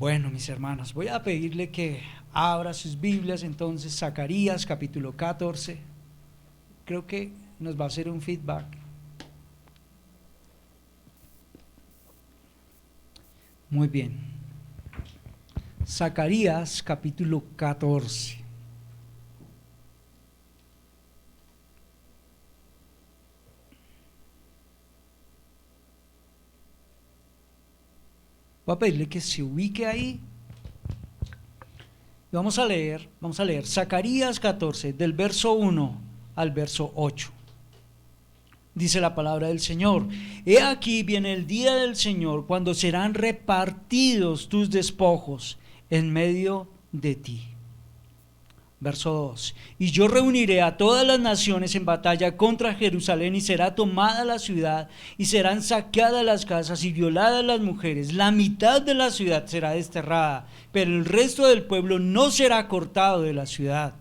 Bueno, mis hermanos, voy a pedirle que abra sus Biblias entonces, Zacarías capítulo 14. Creo que nos va a hacer un feedback. Muy bien. Zacarías capítulo 14. Voy a pedirle que se ubique ahí. Y vamos a leer Zacarías 14, del verso 1 al verso 8. Dice la palabra del Señor: He aquí viene el día del Señor, cuando serán repartidos tus despojos en medio de ti. Verso 2: Y yo reuniré a todas las naciones en batalla contra Jerusalén, y será tomada la ciudad, y serán saqueadas las casas y violadas las mujeres. La mitad de la ciudad será desterrada, pero el resto del pueblo no será cortado de la ciudad.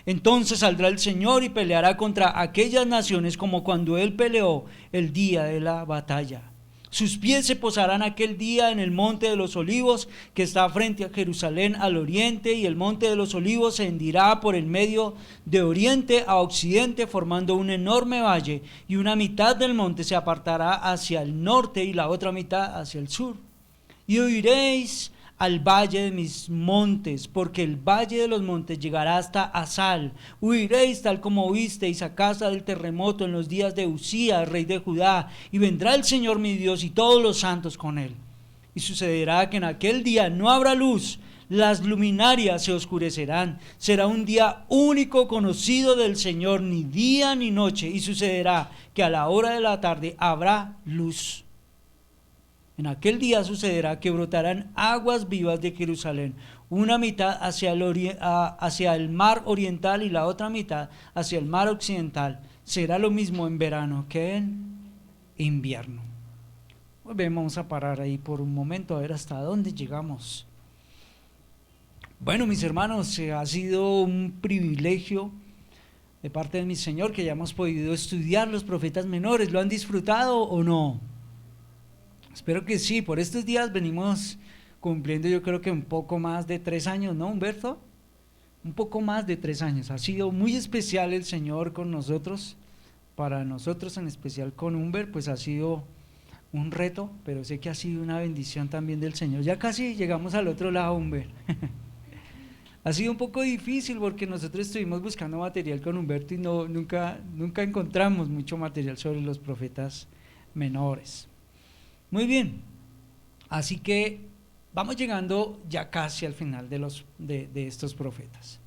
Entonces saldrá el Señor y peleará contra aquellas naciones como cuando Él peleó el día de la batalla. Sus pies se posarán aquel día en el monte de los olivos, que está frente a Jerusalén al oriente, y el monte de los olivos se hendirá por el medio de oriente a occidente, formando un enorme valle, y una mitad del monte se apartará hacia el norte y la otra mitad hacia el sur. Y oiréis al valle de mis montes, porque el valle de los montes llegará hasta Asal. Huiréis tal como huisteis a casa del terremoto en los días de Usías, rey de Judá, y vendrá el Señor mi Dios y todos los santos con él. Y sucederá que en aquel día no habrá luz, las luminarias se oscurecerán, será un día único conocido del Señor, ni día ni noche, y sucederá que a la hora de la tarde habrá luz. En aquel día sucederá que brotarán aguas vivas de Jerusalén, una mitad hacia el mar oriental y la otra mitad hacia el mar occidental. Será lo mismo en verano que en invierno. Muy bien, vamos a parar ahí por un momento a ver hasta dónde llegamos. Bueno, mis hermanos, ha sido un privilegio de parte de mi Señor que hayamos podido estudiar los profetas menores. ¿Lo han disfrutado o no? Espero que sí. Por estos días venimos cumpliendo, yo creo que un poco más de 3 años, ¿no, Humberto? Un poco más de 3 años. Ha sido muy especial el Señor con nosotros. Para nosotros, en especial con Humber, pues ha sido un reto, pero sé que ha sido una bendición también del Señor. Ya casi llegamos al otro lado, Humber. Ha sido un poco difícil porque nosotros estuvimos buscando material con Humberto y nunca encontramos mucho material sobre los profetas menores. Muy bien, así que vamos llegando ya casi al final de estos profetas.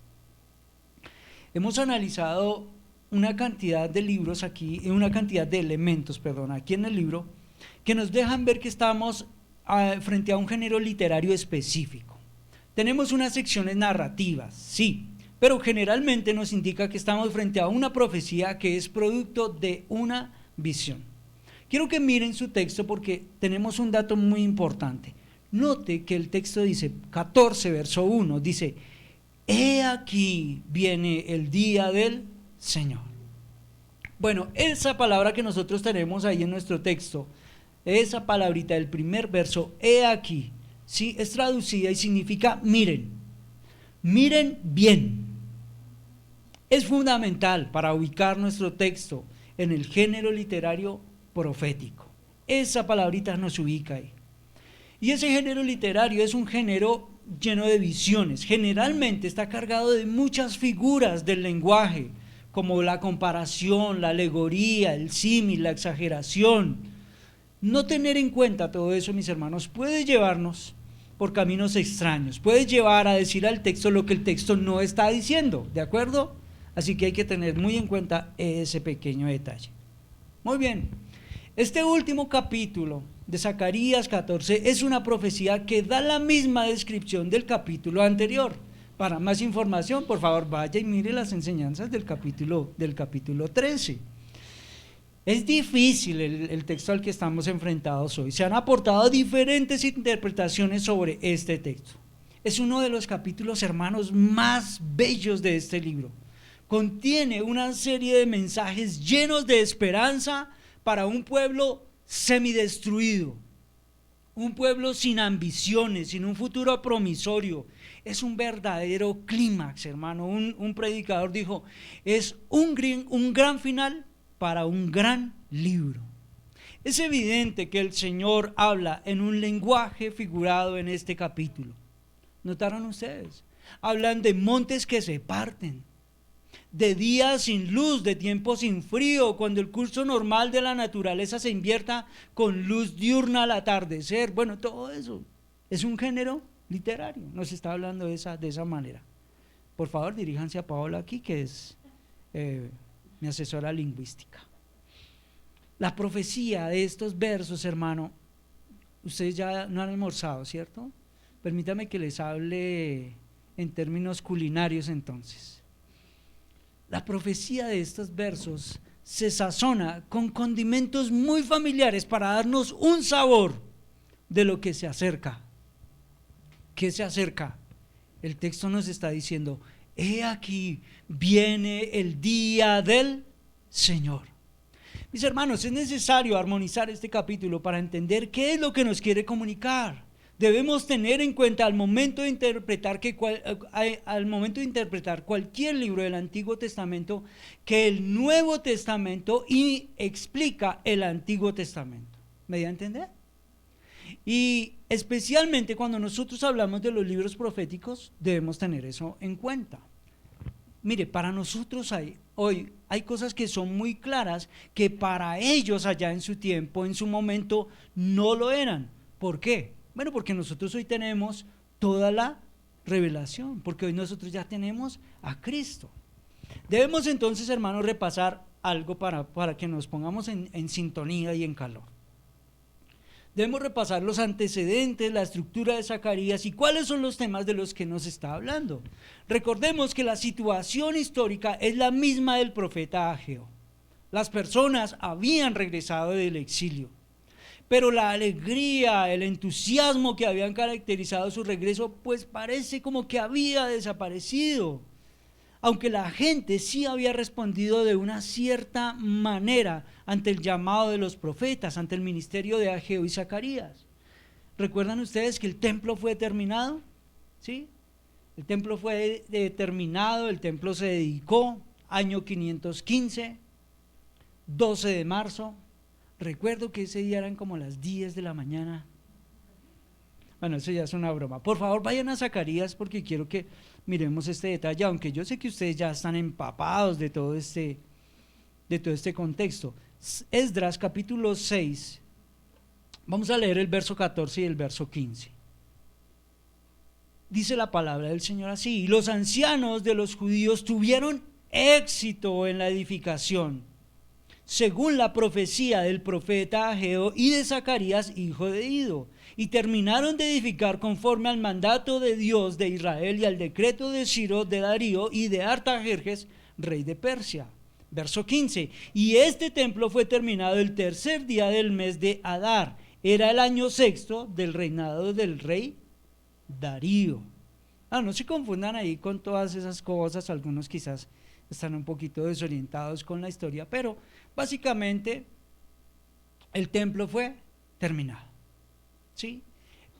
Hemos analizado una cantidad de libros aquí, una cantidad de elementos, aquí en el libro, que nos dejan ver que estamos frente a un género literario específico. Tenemos unas secciones narrativas, sí, pero generalmente nos indica que estamos frente a una profecía que es producto de una visión. Quiero que miren su texto porque tenemos un dato muy importante. Note que el texto dice, 14, verso 1, dice: He aquí viene el día del Señor. Bueno, esa palabra que nosotros tenemos ahí en nuestro texto, esa palabrita del primer verso, he aquí, sí, es traducida y significa miren bien. Es fundamental para ubicar nuestro texto en el género literario profético. Esa palabrita nos ubica ahí. Y ese género literario es un género lleno de visiones. Generalmente está cargado de muchas figuras del lenguaje, como la comparación, la alegoría, el símil, la exageración. No tener en cuenta todo eso, mis hermanos, puede llevarnos por caminos extraños, puede llevar a decir al texto lo que el texto no está diciendo, ¿de acuerdo? Así que hay que tener muy en cuenta ese pequeño detalle. Muy bien. Este último capítulo de Zacarías 14 es una profecía que da la misma descripción del capítulo anterior. Para más información, por favor, vaya y mire las enseñanzas del capítulo 13. Es difícil el texto al que estamos enfrentados hoy. Se han aportado diferentes interpretaciones sobre este texto. Es uno de los capítulos, hermanos, más bellos de este libro. Contiene una serie de mensajes llenos de esperanza para un pueblo semidestruido. un pueblo sin ambiciones, sin un futuro promisorio. Es un verdadero clímax, hermano. Un predicador dijo, es un gran final para un gran libro. Es evidente que el Señor habla en un lenguaje figurado en este capítulo. ¿Notaron ustedes? Hablan de montes que se parten, de días sin luz, de tiempos sin frío, cuando el curso normal de la naturaleza se invierta con luz diurna al atardecer. Bueno, todo eso es un género literario, nos está hablando de esa manera. Por favor, diríjanse a Paola aquí, que es mi asesora lingüística. La profecía de estos versos, hermano, ustedes ya no han almorzado, ¿cierto? Permítame que les hable en términos culinarios entonces. La profecía de estos versos se sazona con condimentos muy familiares para darnos un sabor de lo que se acerca. ¿Qué se acerca? El texto nos está diciendo, he aquí, viene el día del Señor. Mis hermanos, es necesario armonizar este capítulo para entender qué es lo que nos quiere comunicar. Debemos tener en cuenta al momento de interpretar cualquier libro del Antiguo Testamento que el Nuevo Testamento explica el Antiguo Testamento. ¿Me da a entender? Y especialmente cuando nosotros hablamos de los libros proféticos, debemos tener eso en cuenta. Mire, para nosotros hoy hay cosas que son muy claras que para ellos allá en su tiempo, en su momento, no lo eran. ¿Por qué? Bueno, porque nosotros hoy tenemos toda la revelación, porque hoy nosotros ya tenemos a Cristo. Debemos entonces, hermanos, repasar algo para que nos pongamos en sintonía y en calor. Debemos repasar los antecedentes, la estructura de Zacarías y cuáles son los temas de los que nos está hablando. Recordemos que la situación histórica es la misma del profeta Ageo. Las personas habían regresado del exilio, pero la alegría, el entusiasmo que habían caracterizado su regreso, pues parece como que había desaparecido. Aunque la gente sí había respondido de una cierta manera ante el llamado de los profetas, ante el ministerio de Ageo y Zacarías. ¿Recuerdan ustedes que el templo fue terminado? ¿Sí? El templo fue terminado, el templo se dedicó, año 515, 12 de marzo. Recuerdo que ese día eran como las 10 de la mañana. Bueno, eso ya es una broma. Por favor, vayan a Zacarías porque quiero que miremos este detalle, aunque yo sé que ustedes ya están empapados de todo este contexto. Esdras capítulo 6, vamos a leer el verso 14 y el verso 15. Dice la palabra del Señor así: y los ancianos de los judíos tuvieron éxito en la edificación, según la profecía del profeta Ageo y de Zacarías, hijo de Ido, y terminaron de edificar conforme al mandato de Dios de Israel y al decreto de Ciro, de Darío y de Artajerjes, rey de Persia. Verso 15, y este templo fue terminado el tercer día del mes de Adar, era el año sexto del reinado del rey Darío. No se confundan ahí con todas esas cosas, algunos quizás están un poquito desorientados con la historia, pero básicamente el templo fue terminado. ¿Sí?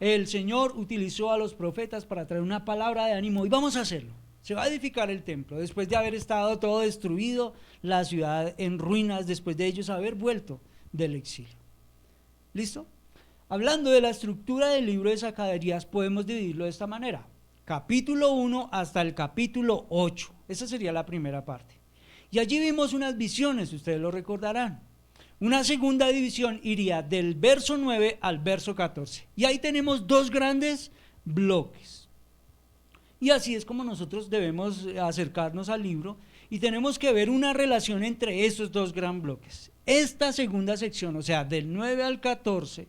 El Señor utilizó a los profetas para traer una palabra de ánimo y vamos a hacerlo. Se va a edificar el templo después de haber estado todo destruido, la ciudad en ruinas, después de ellos haber vuelto del exilio. ¿Listo? Hablando de la estructura del libro de Zacarías, podemos dividirlo de esta manera: capítulo 1 hasta el capítulo 8. Esa sería la primera parte. Y allí vimos unas visiones, ustedes lo recordarán. Una segunda división iría del verso 9 al verso 14. Y ahí tenemos dos grandes bloques. Y así es como nosotros debemos acercarnos al libro y tenemos que ver una relación entre estos dos gran bloques. Esta segunda sección, o sea, del 9 al 14,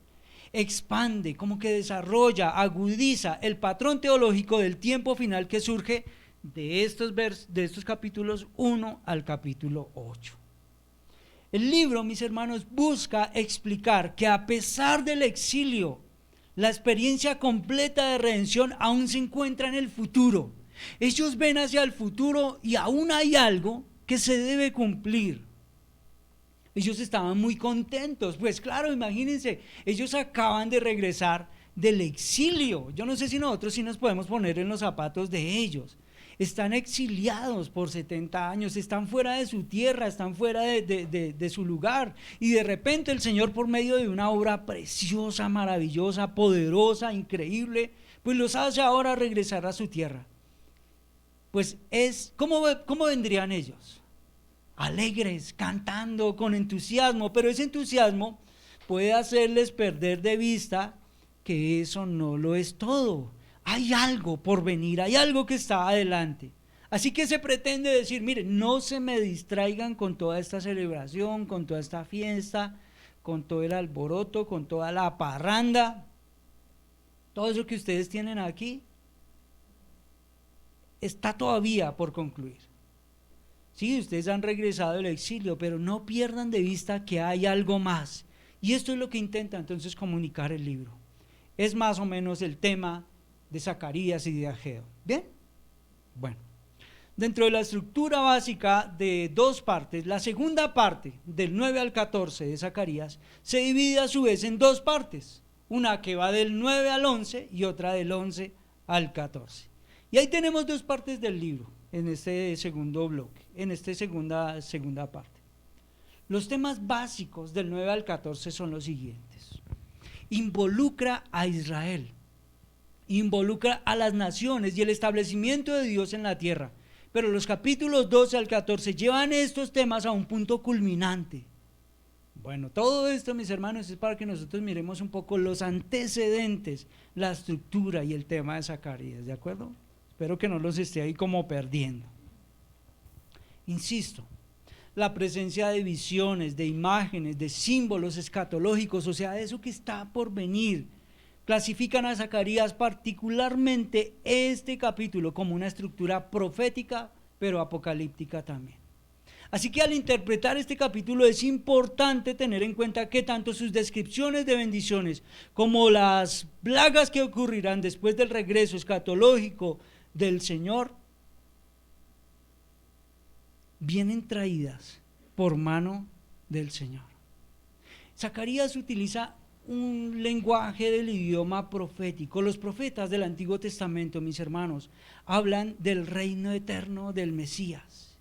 expande, como que desarrolla, agudiza el patrón teológico del tiempo final que surge de estos capítulos 1 al capítulo 8. El libro, mis hermanos, busca explicar que a pesar del exilio, la experiencia completa de redención aún se encuentra en el futuro. Ellos ven hacia el futuro y aún hay algo que se debe cumplir. Ellos estaban muy contentos. Pues claro, imagínense, ellos acaban de regresar del exilio. Yo no sé si nosotros sí nos podemos poner en los zapatos de ellos. Están exiliados por 70 años, están fuera de su tierra, están fuera de su lugar. Y de repente el Señor, por medio de una obra preciosa, maravillosa, poderosa, increíble, pues los hace ahora regresar a su tierra. Pues ¿cómo vendrían ellos? Alegres, cantando, con entusiasmo, pero ese entusiasmo puede hacerles perder de vista que eso no lo es todo. Hay algo por venir, hay algo que está adelante. Así que se pretende decir, miren, no se me distraigan con toda esta celebración, con toda esta fiesta, con todo el alboroto, con toda la parranda, todo eso que ustedes tienen aquí, está todavía por concluir. Sí, ustedes han regresado del exilio, pero no pierdan de vista que hay algo más. Y esto es lo que intenta entonces comunicar el libro. Es más o menos el tema de Zacarías y de Ageo. ¿Bien? Bueno, dentro de la estructura básica de dos partes, la segunda parte, del 9 al 14 de Zacarías, se divide a su vez en dos partes. Una que va del 9 al 11 y otra del 11 al 14. Y ahí tenemos dos partes del libro, en este segundo bloque, en esta segunda parte. Los temas básicos del 9 al 14 son los siguientes. Involucra a Israel, involucra a las naciones y el establecimiento de Dios en la tierra. Pero los capítulos 12 al 14 llevan estos temas a un punto culminante. Bueno, todo esto, mis hermanos, es para que nosotros miremos un poco los antecedentes, la estructura y el tema de Zacarías, ¿de acuerdo? Espero que no los esté ahí como perdiendo. Insisto, la presencia de visiones, de imágenes, de símbolos escatológicos, o sea, de eso que está por venir, clasifican a Zacarías, particularmente este capítulo, como una estructura profética, pero apocalíptica también. Así que al interpretar este capítulo es importante tener en cuenta que tanto sus descripciones de bendiciones como las plagas que ocurrirán después del regreso escatológico del Señor vienen traídas por mano del Señor. Zacarías utiliza un lenguaje del idioma profético. Los profetas del Antiguo Testamento, mis hermanos, hablan del reino eterno del Mesías.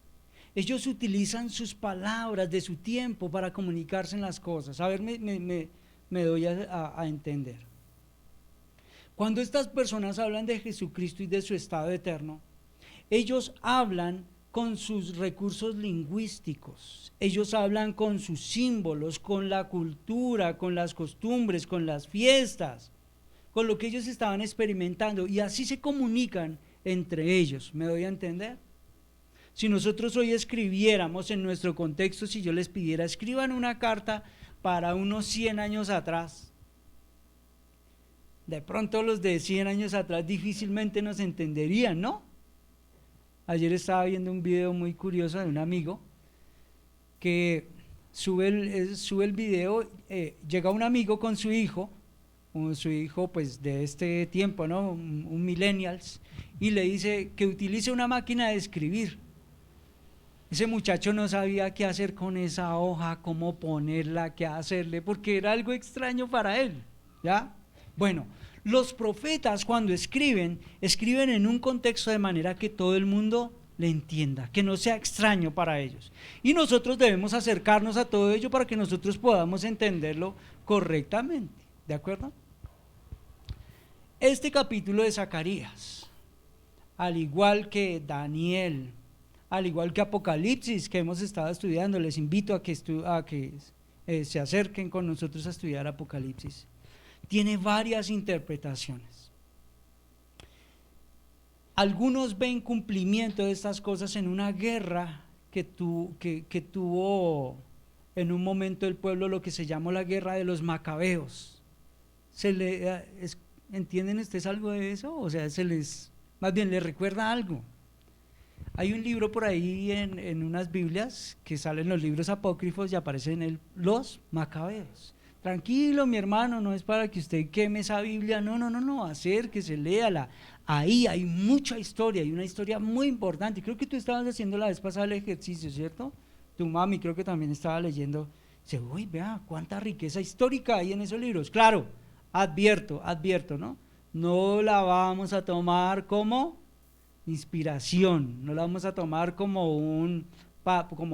Ellos utilizan sus palabras de su tiempo para comunicarse en las cosas. A ver, me doy a entender. Cuando estas personas hablan de Jesucristo y de su estado eterno, ellos hablan con sus recursos lingüísticos, ellos hablan con sus símbolos, con la cultura, con las costumbres, con las fiestas, con lo que ellos estaban experimentando, y así se comunican entre ellos. ¿Me doy a entender? Si nosotros hoy escribiéramos en nuestro contexto, si yo les pidiera, escriban una carta para unos 100 años atrás, de pronto los de 100 años atrás difícilmente nos entenderían, ¿no? Ayer estaba viendo un video muy curioso de un amigo que sube el video, llega un amigo con su hijo pues de este tiempo, ¿no? Un millennials, y le dice que utilice una máquina de escribir. Ese muchacho no sabía qué hacer con esa hoja, cómo ponerla, qué hacerle, porque era algo extraño para él, ¿ya? Bueno, los profetas cuando escriben en un contexto de manera que todo el mundo le entienda, que no sea extraño para ellos. Y nosotros debemos acercarnos a todo ello para que nosotros podamos entenderlo correctamente, ¿de acuerdo? Este capítulo de Zacarías, al igual que Daniel, al igual que Apocalipsis que hemos estado estudiando, les invito a que se acerquen con nosotros a estudiar Apocalipsis. Tiene varias interpretaciones. Algunos ven cumplimiento de estas cosas en una guerra que tuvo en un momento el pueblo, lo que se llamó la guerra de los macabeos. ¿Entienden ustedes algo de eso? O sea, más bien les recuerda algo. Hay un libro por ahí en unas Biblias que salen los libros apócrifos y aparecen los macabeos. Tranquilo, mi hermano, no es para que usted queme esa Biblia, no, acérquese, léala. Ahí hay mucha historia, hay una historia muy importante. Creo que tú estabas haciendo la vez pasada el ejercicio, ¿cierto? Tu mami creo que también estaba leyendo Dice, uy, vea, cuánta riqueza histórica hay en esos libros. Claro, advierto, ¿no? No la vamos a tomar como inspiración, no la vamos a tomar como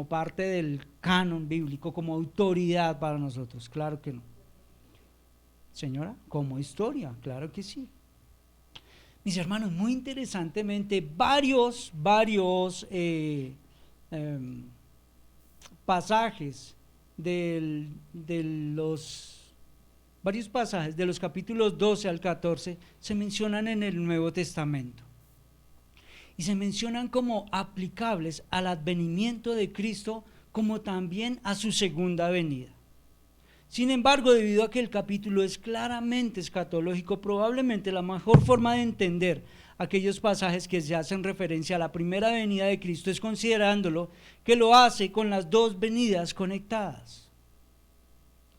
parte del canon bíblico, como autoridad para nosotros, claro que no. Señora, como historia, claro que sí. Mis hermanos, muy interesantemente, varios pasajes varios pasajes de los capítulos 12 al 14 se mencionan en el Nuevo Testamento y se mencionan como aplicables al advenimiento de Cristo, como también a su segunda venida. Sin embargo, debido a que el capítulo es claramente escatológico, probablemente la mejor forma de entender aquellos pasajes que se hacen referencia a la primera venida de Cristo es considerándolo que lo hace con las dos venidas conectadas.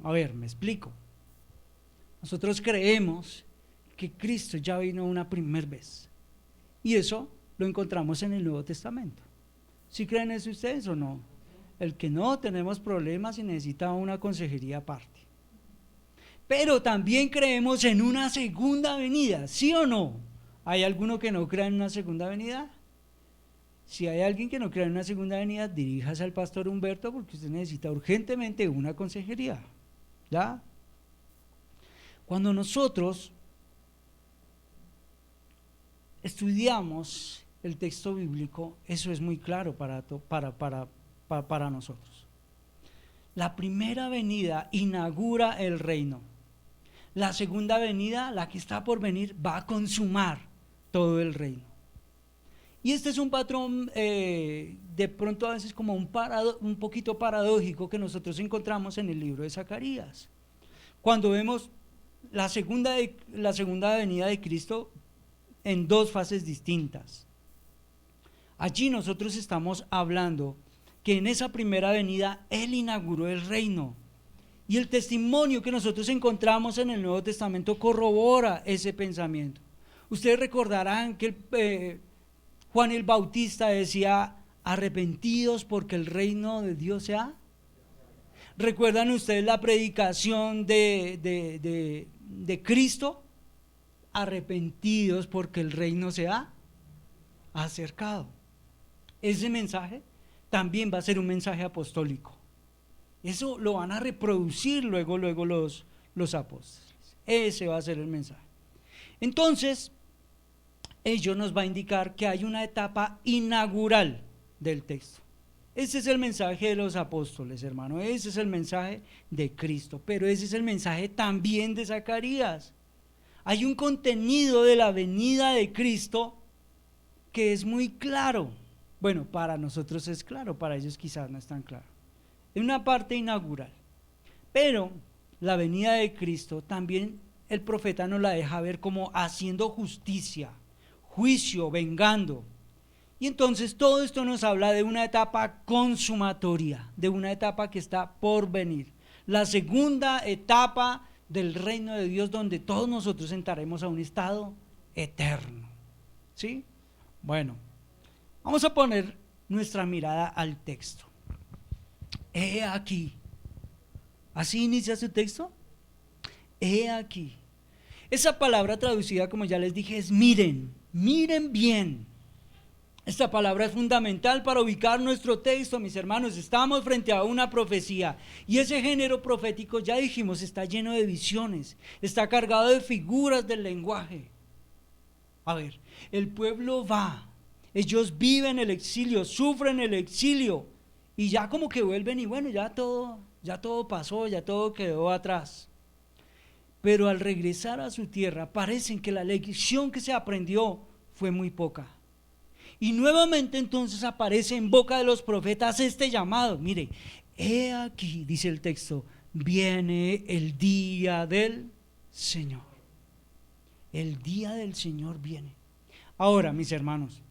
A ver, me explico. Nosotros creemos que Cristo ya vino una primera vez y eso lo encontramos en el Nuevo Testamento. ¿Sí creen eso ustedes o no? El que no, tenemos problemas y necesita una consejería aparte. Pero también creemos en una segunda venida, ¿sí o no? ¿Hay alguno que no crea en una segunda venida? Si hay alguien que no crea en una segunda venida, diríjase al pastor Humberto porque usted necesita urgentemente una consejería. ¿Ya? Cuando nosotros estudiamos el texto bíblico, eso es muy claro para nosotros. La primera venida inaugura el reino. La segunda venida, la que está por venir, va a consumar todo el reino. Y este es un patrón de pronto a veces como un poquito paradójico que nosotros encontramos en el libro de Zacarías. Cuando vemos la segunda venida de Cristo en dos fases distintas. Allí nosotros estamos hablando que en esa primera venida Él inauguró el reino. Y el testimonio que nosotros encontramos en el Nuevo Testamento corrobora ese pensamiento. Ustedes recordarán que Juan el Bautista decía, arrepentidos porque el reino de Dios se ha. ¿Recuerdan ustedes la predicación de Cristo? Arrepentidos porque el reino se ha acercado. Ese mensaje también va a ser un mensaje apostólico. Eso lo van a reproducir luego los apóstoles. Ese va a ser el mensaje. Entonces, ello nos va a indicar que hay una etapa inaugural del texto. Ese es el mensaje de los apóstoles, hermano. Ese es el mensaje de Cristo. Pero ese es el mensaje también de Zacarías. Hay un contenido de la venida de Cristo que es muy claro. Bueno, para nosotros es claro, para ellos quizás no es tan claro. Es una parte inaugural. Pero la venida de Cristo también el profeta nos la deja ver como haciendo justicia, juicio, vengando. Y entonces todo esto nos habla de una etapa consumatoria, de una etapa que está por venir. La segunda etapa del reino de Dios, donde todos nosotros entraremos a un estado eterno. ¿Sí? Bueno, vamos a poner nuestra mirada al texto. He aquí. ¿Así inicia su texto? He aquí. Esa palabra traducida, como ya les dije, es miren, miren bien. Esta palabra es fundamental para ubicar nuestro texto, mis hermanos. Estamos frente a una profecía y ese género profético, ya dijimos, está lleno de visiones, está cargado de figuras del lenguaje. A ver, el pueblo va, ellos viven el exilio, sufren el exilio y ya como que vuelven y bueno, ya todo pasó, ya todo quedó atrás. Pero al regresar a su tierra, parecen que la lección que se aprendió fue muy poca. Y nuevamente entonces aparece en boca de los profetas este llamado. Mire, he aquí, dice el texto, viene el día del Señor. El día del Señor viene. Ahora, mis hermanos,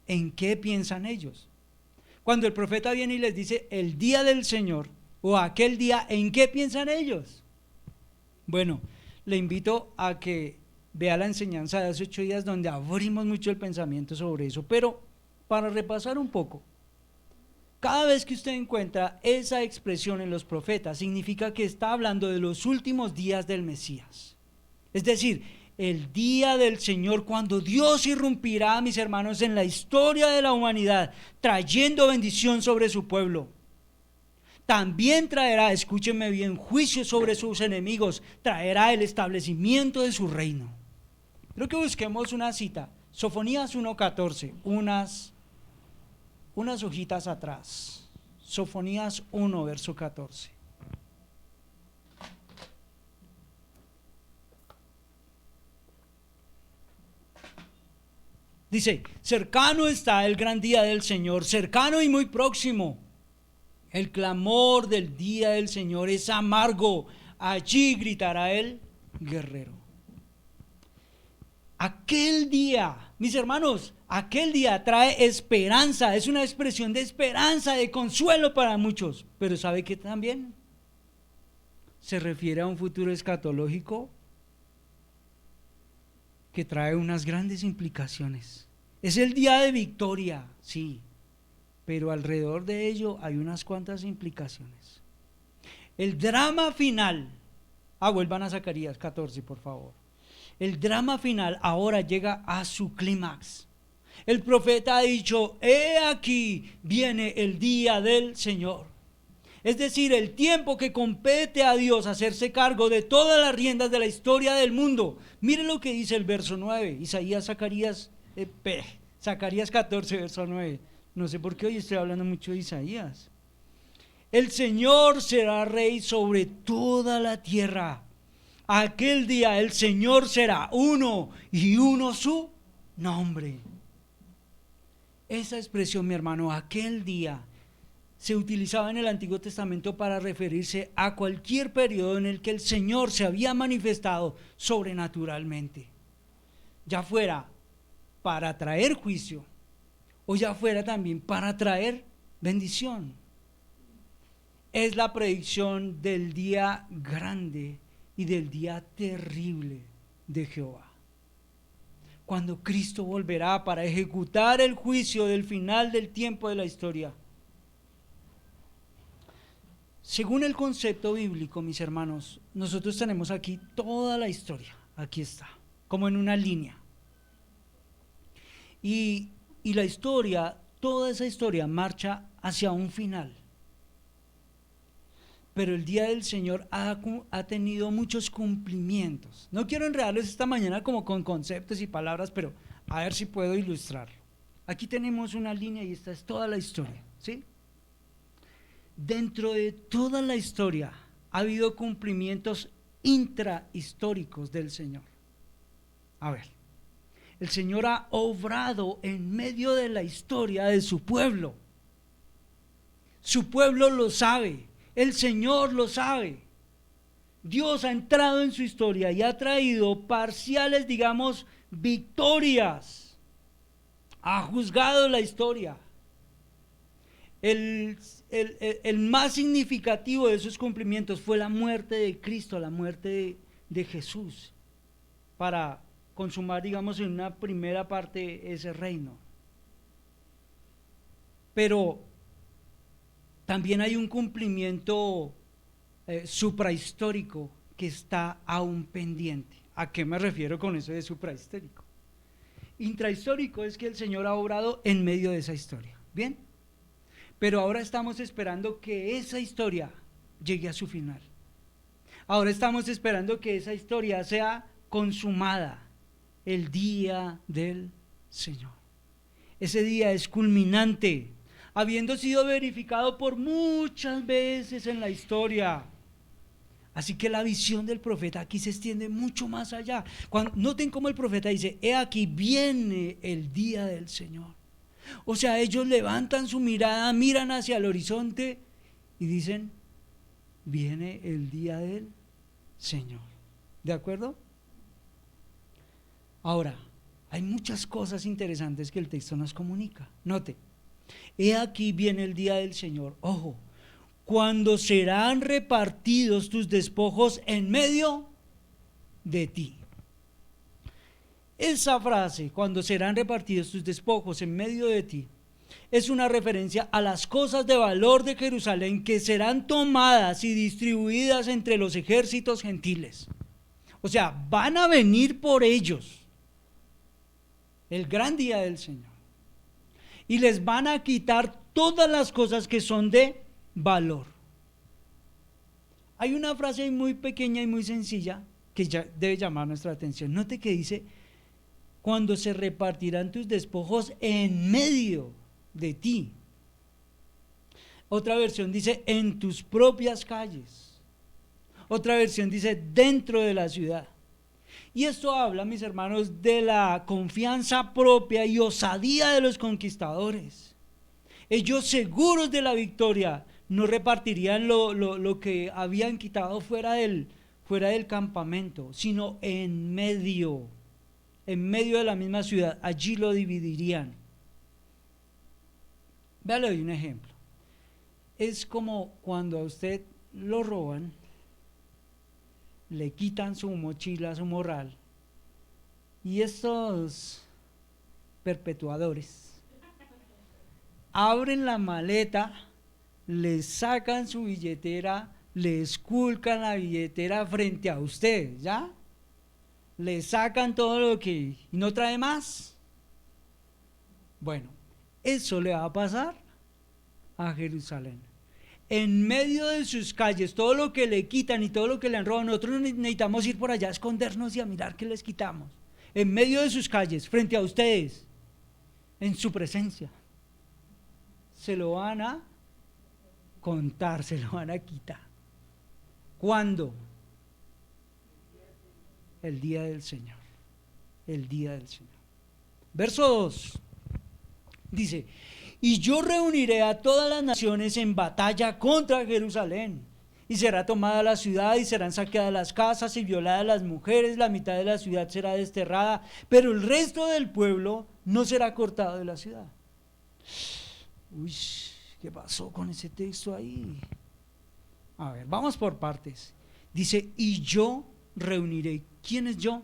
¿en qué piensan ellos? Cuando el profeta viene y les dice el día del Señor o aquel día, ¿en qué piensan ellos? Bueno, le invito a que vea la enseñanza de hace 8 días donde abrimos mucho el pensamiento sobre eso, pero para repasar un poco, Cada vez que usted encuentra esa expresión en los profetas, significa que está hablando de los últimos días del Mesías. Es decir, el día del Señor, cuando Dios irrumpirá, mis hermanos, en la historia de la humanidad, trayendo bendición sobre su pueblo. También traerá, escúcheme bien, juicio sobre sus enemigos, traerá el establecimiento de su reino. Creo que busquemos una cita, Sofonías 1:14, unas hojitas atrás. Sofonías 1, verso 14. Dice, cercano está el gran día del Señor, cercano y muy próximo. El clamor del día del Señor es amargo, allí gritará el guerrero. Aquel día, mis hermanos, aquel día trae esperanza, es una expresión de esperanza, de consuelo para muchos, pero ¿sabe qué también? Se refiere a un futuro escatológico que trae unas grandes implicaciones. Es el día de victoria, sí, pero alrededor de ello hay unas cuantas implicaciones. El drama final, vuelvan a Zacarías 14, por favor. El drama final ahora llega a su clímax. El profeta ha dicho, he aquí viene el día del Señor. Es decir, el tiempo que compete a Dios hacerse cargo de todas las riendas de la historia del mundo. Miren lo que dice el verso 9, Zacarías 14, verso 9. No sé por qué hoy estoy hablando mucho de Isaías. El Señor será rey sobre toda la tierra. Aquel día el Señor será uno y uno su nombre. Esa expresión, mi hermano, aquel día, se utilizaba en el Antiguo Testamento para referirse a cualquier periodo en el que el Señor se había manifestado sobrenaturalmente, ya fuera para traer juicio o ya fuera también para traer bendición. Es la predicción del día grande y del día terrible de Jehová, cuando Cristo volverá para ejecutar el juicio del final del tiempo de la historia. Según el concepto bíblico, mis hermanos, nosotros tenemos aquí toda la historia, aquí está, como en una línea. Y la historia, toda esa historia marcha hacia un final. Pero el día del Señor ha tenido muchos cumplimientos. No quiero enredarles esta mañana como con conceptos y palabras, pero a ver si puedo ilustrarlo. Aquí tenemos una línea y esta es toda la historia, ¿sí? Dentro de toda la historia ha habido cumplimientos intrahistóricos del Señor. A ver, el Señor ha obrado en medio de la historia de su pueblo. Su pueblo lo sabe, el Señor lo sabe. Dios ha entrado en su historia y ha traído parciales, digamos, victorias. Ha juzgado la historia. El más significativo de esos cumplimientos fue la muerte de Cristo, la muerte de Jesús, para consumar, digamos, en una primera parte ese reino. Pero también hay un cumplimiento suprahistórico que está aún pendiente. ¿A qué me refiero con eso de suprahistórico? Intrahistórico es que el Señor ha obrado en medio de esa historia, ¿bien? Pero ahora estamos esperando que esa historia llegue a su final. Ahora estamos esperando que esa historia sea consumada, el día del Señor. Ese día es culminante, habiendo sido verificado por muchas veces en la historia. Así que la visión del profeta aquí se extiende mucho más allá. Noten cómo el profeta dice, he aquí viene el día del Señor. O sea, ellos levantan su mirada, miran hacia el horizonte y dicen, viene el día del Señor. ¿De acuerdo? Ahora, hay muchas cosas interesantes que el texto nos comunica. Note, he aquí viene el día del Señor. Ojo, cuando serán repartidos tus despojos en medio de ti. Esa frase, cuando serán repartidos tus despojos en medio de ti, es una referencia a las cosas de valor de Jerusalén que serán tomadas y distribuidas entre los ejércitos gentiles. O sea, van a venir por ellos el gran día del Señor y les van a quitar todas las cosas que son de valor. Hay una frase muy pequeña y muy sencilla que ya debe llamar nuestra atención. Note que dice: cuando se repartirán tus despojos en medio de ti. Otra versión dice: en tus propias calles. Otra versión dice: dentro de la ciudad. Y esto habla, mis hermanos, de la confianza propia y osadía de los conquistadores. Ellos, seguros de la victoria, no repartirían lo que habían quitado fuera del campamento, sino en medio de la misma ciudad. Allí lo dividirían. Véale hoy un ejemplo. Es como cuando a usted lo roban, le quitan su mochila, su morral, y estos perpetuadores abren la maleta, le sacan su billetera, le esculcan la billetera frente a usted, ¿ya? Le sacan todo lo que... y no trae más. Bueno, eso le va a pasar a Jerusalén. En medio de sus calles, todo lo que le quitan y todo lo que le han robado, nosotros necesitamos ir por allá a escondernos y a mirar qué les quitamos. En medio de sus calles, frente a ustedes, en su presencia, se lo van a contar, se lo van a quitar. ¿Cuándo? El día del Señor. El día del Señor. Verso 2 dice: y yo reuniré a todas las naciones en batalla contra Jerusalén, y será tomada la ciudad, y serán saqueadas las casas y violadas las mujeres, la mitad de la ciudad será desterrada, pero el resto del pueblo no será cortado de la ciudad. Uy, ¿qué pasó con ese texto ahí? A ver, vamos por partes. Dice: y yo reuniré. ¿Quién es yo?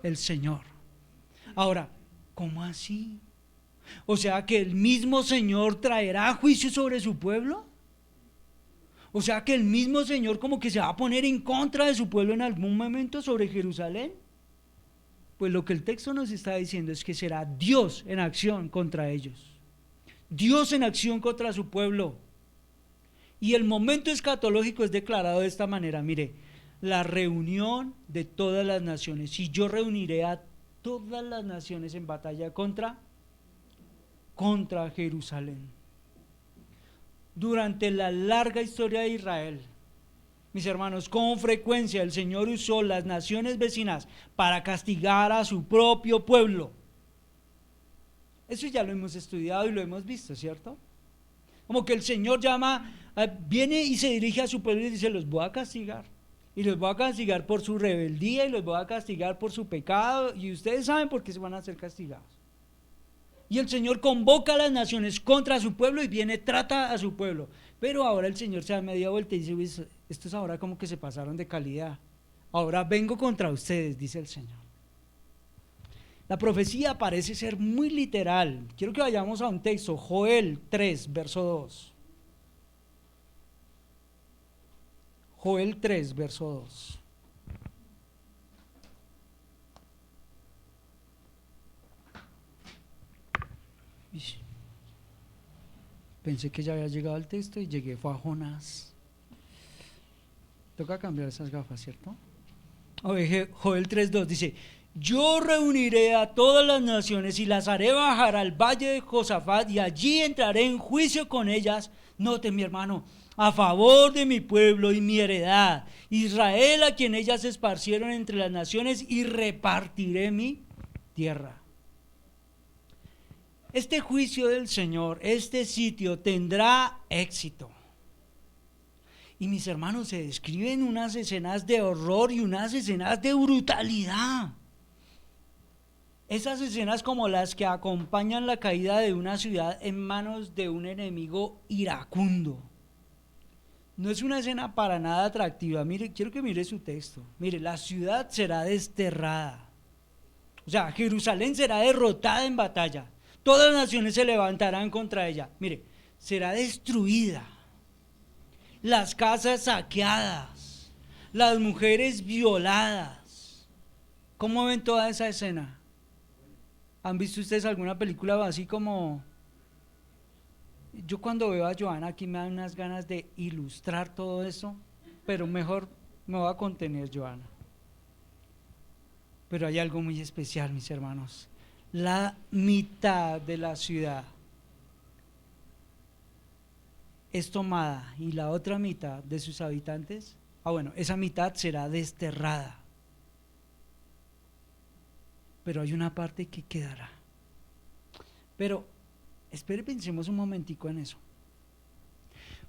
El Señor. Ahora, ¿cómo así? O sea, que el mismo Señor traerá juicio sobre su pueblo. O sea, que el mismo Señor como que se va a poner en contra de su pueblo en algún momento sobre Jerusalén. Pues lo que el texto nos está diciendo es que será Dios en acción contra ellos. Dios en acción contra su pueblo. Y el momento escatológico es declarado de esta manera: mire, la reunión de todas las naciones, y yo reuniré a todas las naciones en batalla contra Jerusalén. Durante la larga historia de Israel, mis hermanos, con frecuencia el Señor usó las naciones vecinas para castigar a su propio pueblo. Eso ya lo hemos estudiado y lo hemos visto, ¿cierto? Como que el Señor viene y se dirige a su pueblo y dice: los voy a castigar. Y los voy a castigar por su rebeldía, y los voy a castigar por su pecado, y ustedes saben por qué se van a ser castigados. Y el Señor convoca a las naciones contra su pueblo y trata a su pueblo. Pero ahora el Señor se da media vuelta y dice: estos ahora como que se pasaron de calidad. Ahora vengo contra ustedes, dice el Señor. La profecía parece ser muy literal. Quiero que vayamos a un texto, Joel 3, verso 2. Joel 3, verso 2. Pensé que ya había llegado el texto y fue a Jonás. Toca cambiar esas gafas, ¿cierto? Joel 3:2 dice: yo reuniré a todas las naciones y las haré bajar al valle de Josafat, y allí entraré en juicio con ellas. Note, mi hermano, a favor de mi pueblo y mi heredad, Israel, a quien ellas esparcieron entre las naciones, y repartiré mi tierra. Este juicio del Señor, este sitio tendrá éxito. Y mis hermanos, se describen unas escenas de horror y unas escenas de brutalidad. Esas escenas como las que acompañan la caída de una ciudad en manos de un enemigo iracundo. No es una escena para nada atractiva. Mire, quiero que mire su texto. Mire, la ciudad será desterrada. O sea, Jerusalén será derrotada en batalla. Todas las naciones se levantarán contra ella. Mire, será destruida, las casas saqueadas, las mujeres violadas. ¿Cómo ven toda esa escena? ¿Han visto ustedes alguna película así como? Yo cuando veo a Joana aquí me dan unas ganas de ilustrar todo eso, pero mejor me voy a contener, Joana. Pero hay algo muy especial, mis hermanos. La mitad de la ciudad es tomada y la otra mitad de sus habitantes, esa mitad será desterrada. Pero hay una parte que quedará. Pero espere, pensemos un momentico en eso.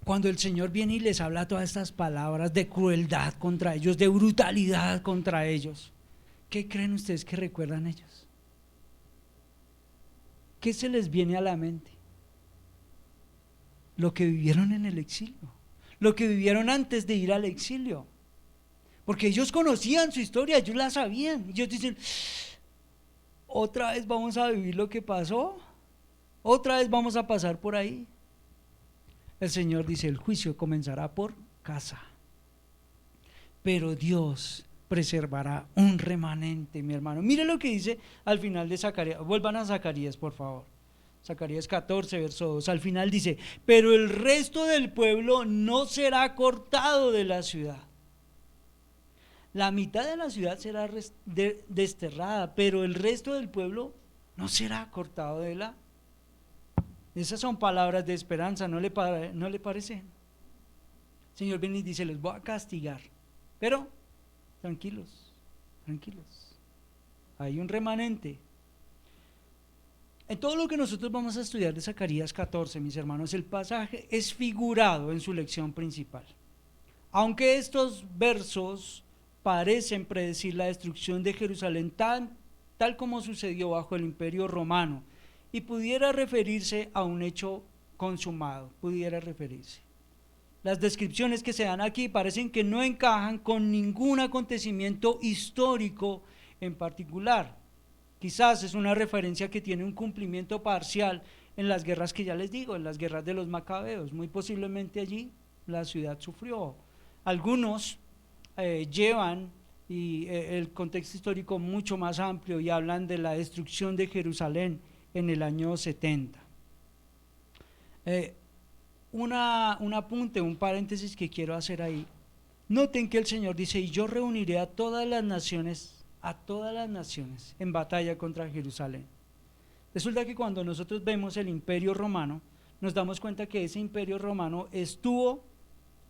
Cuando el Señor viene y les habla todas estas palabras de crueldad contra ellos, de brutalidad contra ellos, ¿qué creen ustedes que recuerdan ellos? ¿Qué se les viene a la mente? Lo que vivieron en el exilio, lo que vivieron antes de ir al exilio, porque ellos conocían su historia, ellos la sabían. Ellos dicen, otra vez vamos a vivir lo que pasó, otra vez vamos a pasar por ahí. El Señor dice, el juicio comenzará por casa, pero Dios preservará un remanente, mi hermano. Mire lo que dice al final de Zacarías. Vuelvan a Zacarías, por favor. Zacarías 14, verso 2. Al final dice, pero el resto del pueblo no será cortado de la ciudad. La mitad de la ciudad será desterrada, pero el resto del pueblo no será cortado de la. Esas son palabras de esperanza, ¿no le parece? El Señor viene y dice, les voy a castigar, pero tranquilos, tranquilos. Hay un remanente. En todo lo que nosotros vamos a estudiar de Zacarías 14, mis hermanos, el pasaje es figurado en su lección principal. Aunque estos versos parecen predecir la destrucción de Jerusalén tal como sucedió bajo el Imperio Romano, y pudiera referirse a un hecho consumado, pudiera referirse. Las descripciones que se dan aquí parecen que no encajan con ningún acontecimiento histórico en particular. Quizás es una referencia que tiene un cumplimiento parcial en las guerras que ya les digo, en las guerras de los macabeos. Muy posiblemente allí la ciudad sufrió. Algunos llevan el contexto histórico mucho más amplio y hablan de la destrucción de Jerusalén en el año 70. Un apunte, un paréntesis que quiero hacer ahí. Noten que el Señor dice, y yo reuniré a todas las naciones en batalla contra Jerusalén. Resulta que cuando nosotros vemos el Imperio Romano, nos damos cuenta que ese Imperio Romano estuvo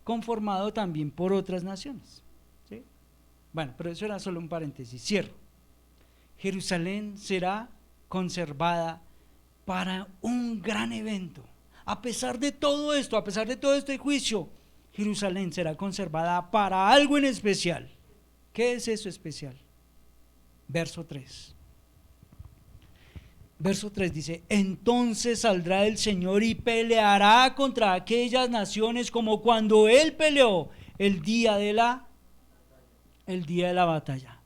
conformado también por otras naciones, ¿sí? Bueno, pero eso era solo un paréntesis, cierro. Jerusalén será conservada para un gran evento. A pesar de todo esto, a pesar de todo este juicio, Jerusalén será conservada para algo en especial. ¿Qué es eso especial? Verso 3. Verso 3 dice, entonces saldrá el Señor y peleará contra aquellas naciones como cuando Él peleó el día de la batalla.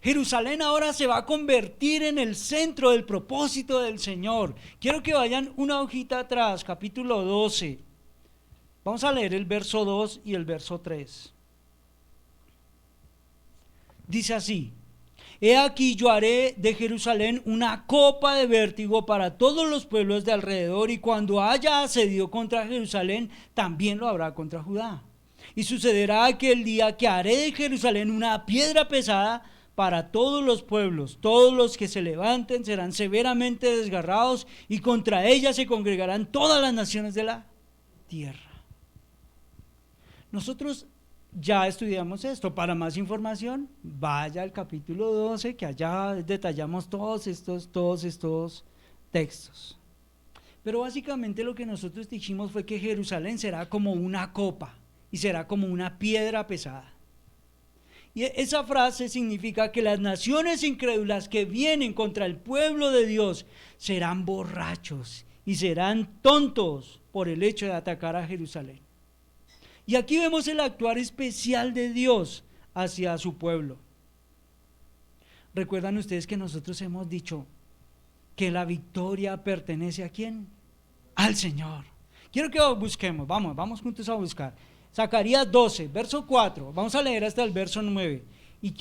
Jerusalén ahora se va a convertir en el centro del propósito del Señor. Quiero que vayan una hojita atrás, capítulo 12. Vamos a leer el verso 2 y el verso 3. Dice así, he aquí yo haré de Jerusalén una copa de vértigo para todos los pueblos de alrededor, y cuando haya asedio contra Jerusalén, también lo habrá contra Judá. Y sucederá aquel día que haré de Jerusalén una piedra pesada para todos los pueblos. Todos los que se levanten serán severamente desgarrados, y contra ella se congregarán todas las naciones de la tierra. Nosotros ya estudiamos esto. Para más información, vaya al capítulo 12, que allá detallamos todos estos textos. Pero básicamente lo que nosotros dijimos fue que Jerusalén será como una copa y será como una piedra pesada. Y esa frase significa que las naciones incrédulas que vienen contra el pueblo de Dios serán borrachos y serán tontos por el hecho de atacar a Jerusalén. Y aquí vemos el actuar especial de Dios hacia su pueblo. Recuerdan ustedes que nosotros hemos dicho que la victoria pertenece ¿a quién? Al Señor. Quiero que busquemos, vamos juntos a buscar. Zacarías 12, verso 4, vamos a leer hasta el verso 9. Y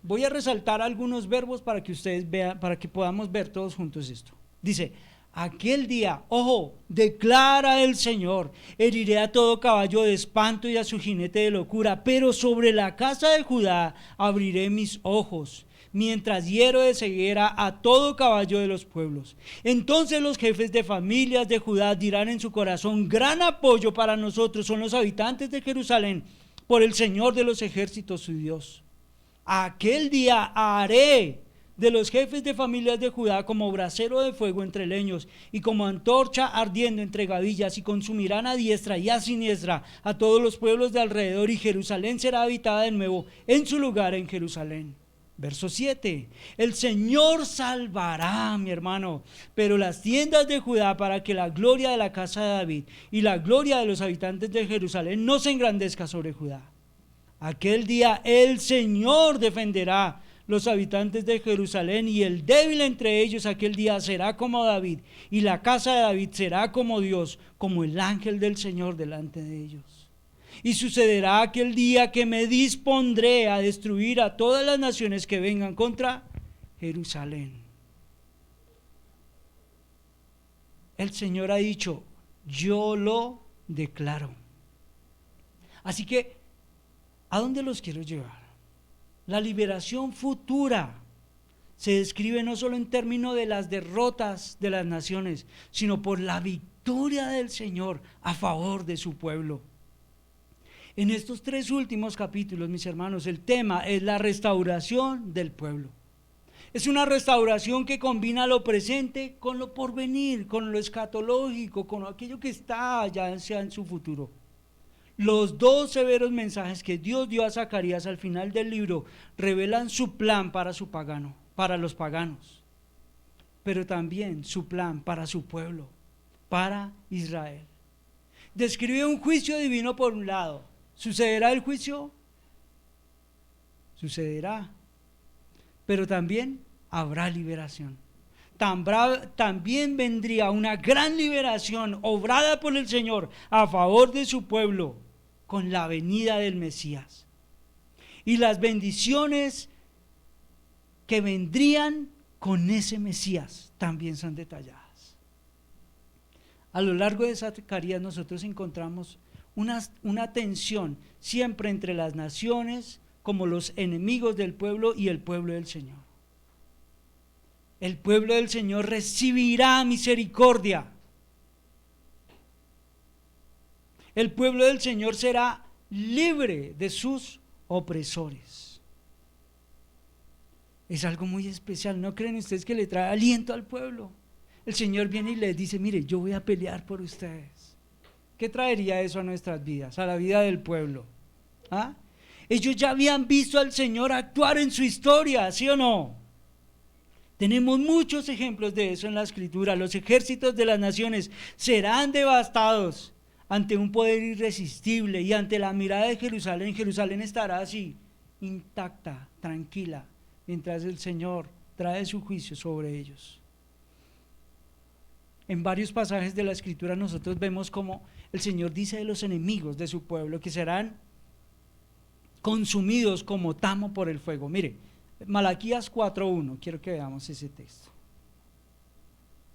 voy a resaltar algunos verbos para que ustedes vean, para que podamos ver todos juntos esto. Dice, aquel día, ojo, declara el Señor, heriré a todo caballo de espanto y a su jinete de locura, pero sobre la casa de Judá abriré mis ojos, mientras hiero de ceguera a todo caballo de los pueblos. Entonces los jefes de familias de Judá dirán en su corazón, gran apoyo para nosotros son los habitantes de Jerusalén, por el Señor de los ejércitos su Dios. Aquel día haré de los jefes de familias de Judá como brasero de fuego entre leños y como antorcha ardiendo entre gavillas, y consumirán a diestra y a siniestra a todos los pueblos de alrededor, y Jerusalén será habitada de nuevo en su lugar en Jerusalén. Verso 7, el Señor salvará, mi hermano, pero las tiendas de Judá, para que la gloria de la casa de David y la gloria de los habitantes de Jerusalén no se engrandezca sobre Judá. Aquel día el Señor defenderá los habitantes de Jerusalén, y el débil entre ellos aquel día será como David, y la casa de David será como Dios, como el ángel del Señor delante de ellos. Y sucederá aquel día que me dispondré a destruir a todas las naciones que vengan contra Jerusalén. El Señor ha dicho, yo lo declaro. Así que, ¿a dónde los quiero llevar? La liberación futura se describe no solo en términos de las derrotas de las naciones, sino por la victoria del Señor a favor de su pueblo. En estos 3 últimos capítulos, mis hermanos, el tema es la restauración del pueblo. Es una restauración que combina lo presente con lo porvenir, con lo escatológico, con aquello que está ya sea en su futuro. Los 2 severos mensajes que Dios dio a Zacarías al final del libro revelan su plan para los paganos, pero también su plan para su pueblo, para Israel. Describe un juicio divino por un lado. ¿Sucederá el juicio? Sucederá, pero también habrá liberación. También vendría una gran liberación obrada por el Señor a favor de su pueblo con la venida del Mesías. Y las bendiciones que vendrían con ese Mesías también son detalladas. A lo largo de Zacarías nosotros encontramos una tensión siempre entre las naciones como los enemigos del pueblo y el pueblo del Señor. El pueblo del Señor recibirá misericordia. El pueblo del Señor será libre de sus opresores. Es algo muy especial. ¿No creen ustedes que le trae aliento al pueblo? El Señor viene y les dice, mire, yo voy a pelear por ustedes. ¿Qué traería eso a nuestras vidas, a la vida del pueblo? ¿Ah? Ellos ya habían visto al Señor actuar en su historia, ¿sí o no? Tenemos muchos ejemplos de eso en la Escritura. Los ejércitos de las naciones serán devastados ante un poder irresistible, y ante la mirada de Jerusalén. Jerusalén estará así, intacta, tranquila, mientras el Señor trae su juicio sobre ellos. En varios pasajes de la Escritura nosotros vemos como el Señor dice de los enemigos de su pueblo que serán consumidos como tamo por el fuego. Mire, Malaquías 4:1, quiero que veamos ese texto.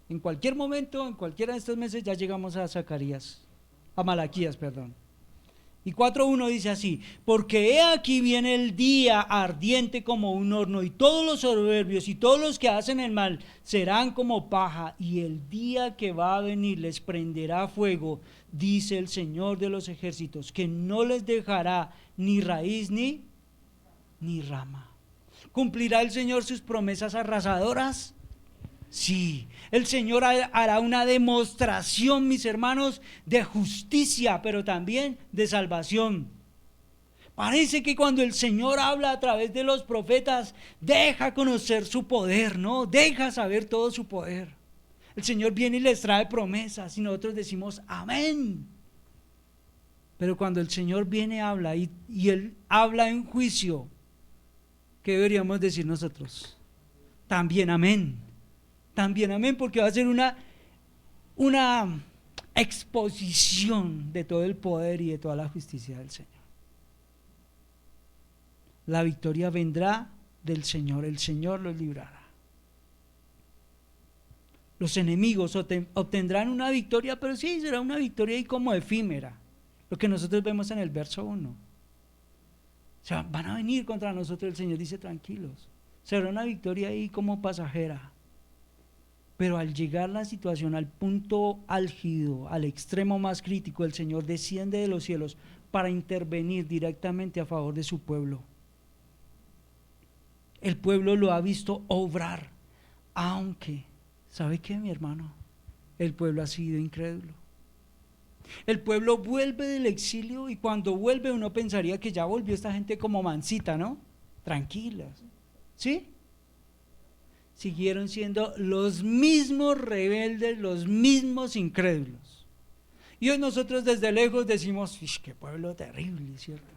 En cualquier momento, en cualquiera de estos meses ya llegamos a Malaquías. Y 4:1 dice así: porque he aquí viene el día ardiente como un horno, y todos los soberbios y todos los que hacen el mal serán como paja, y el día que va a venir les prenderá fuego, dice el Señor de los ejércitos, que no les dejará ni raíz ni rama. ¿Cumplirá el Señor sus promesas arrasadoras? Sí, el Señor hará una demostración, mis hermanos, de justicia, pero también de salvación. Parece que cuando el Señor habla a través de los profetas, deja conocer su poder, ¿no? Deja saber todo su poder. El Señor viene y les trae promesas y nosotros decimos amén. Pero cuando el Señor viene habla y Él habla en juicio, ¿qué deberíamos decir nosotros? También amén. También, amén, porque va a ser una exposición de todo el poder y de toda la justicia del Señor. La victoria vendrá del Señor, el Señor los librará. Los enemigos obtendrán una victoria, pero sí, será una victoria ahí como efímera, lo que nosotros vemos en el verso 1. O sea, van a venir contra nosotros, el Señor dice tranquilos, será una victoria ahí como pasajera. Pero al llegar la situación al punto álgido, al extremo más crítico, el Señor desciende de los cielos para intervenir directamente a favor de su pueblo. El pueblo lo ha visto obrar, aunque, ¿sabe qué, mi hermano? El pueblo ha sido incrédulo. El pueblo vuelve del exilio y cuando vuelve uno pensaría que ya volvió esta gente como mansita, ¿no? Tranquilas, ¿sí? Siguieron siendo los mismos rebeldes, los mismos incrédulos. Y hoy nosotros desde lejos decimos, qué pueblo terrible, ¿cierto?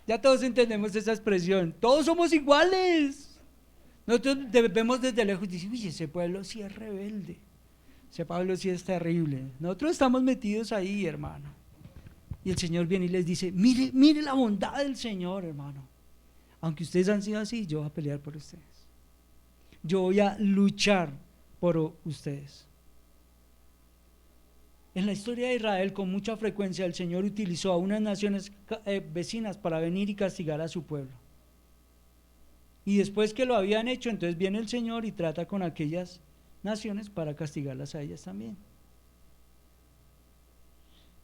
Ya todos entendemos esa expresión, todos somos iguales. Nosotros vemos desde lejos y decimos, ese pueblo sí es rebelde, ese pueblo sí es terrible. Nosotros estamos metidos ahí, hermano. Y el Señor viene y les dice, mire la bondad del Señor, hermano. Aunque ustedes han sido así, yo voy a pelear por ustedes. Yo voy a luchar por ustedes. En la historia de Israel, con mucha frecuencia, el Señor utilizó a unas naciones vecinas para venir y castigar a su pueblo. Y después que lo habían hecho, entonces viene el Señor y trata con aquellas naciones para castigarlas a ellas también.